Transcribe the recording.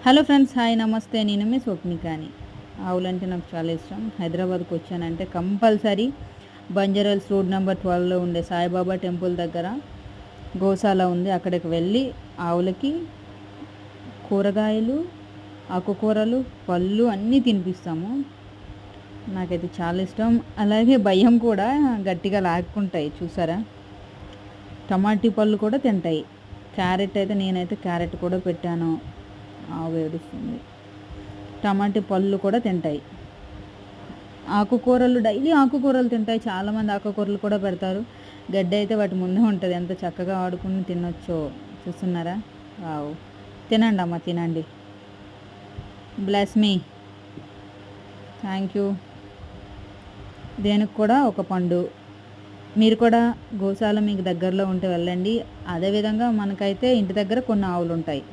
Hello friends, hi నమస్తే. నేను మీ స్వప్నికాని. ఆవులంటే నాకు చాలా ఇష్టం. హైదరాబాద్కి వచ్చానంటే కంపల్సరీ బంజారాల్స్ రోడ్ నెంబర్ 12లో ఉండే సాయిబాబా టెంపుల్ దగ్గర గోశాల ఉంది. అక్కడికి వెళ్ళి ఆవులకి కూరగాయలు, ఆకుకూరలు, పళ్ళు అన్నీ తినిపిస్తాము. నాకైతే చాలా ఇష్టం. అలాగే భయం కూడా, గట్టిగా లాక్కుంటాయి చూసారా. టమాటీ పళ్ళు కూడా తింటాయి. క్యారెట్ అయితే నేనైతే క్యారెట్ కూడా పెట్టాను. ఆవు ఏడుస్తుంది. టమాటీ పళ్ళు కూడా తింటాయి. ఆకుకూరలు డైలీ ఆకుకూరలు తింటాయి. చాలామంది ఆకుకూరలు కూడా పెడతారు. గడ్డి అయితే వాటి ముందే ఉంటుంది. ఎంత చక్కగా ఆడుకుని తినొచ్చో చూస్తున్నారా. వావ్, తినండి అమ్మ, తినండి. Bless me. Thank you. దేనికి కూడా ఒక పండు. మీరు కూడా గోశాల మీకు దగ్గరలో ఉంటే వెళ్ళండి. అదేవిధంగా మనకైతే ఇంటి దగ్గర కొన్ని ఆవులు ఉంటాయి.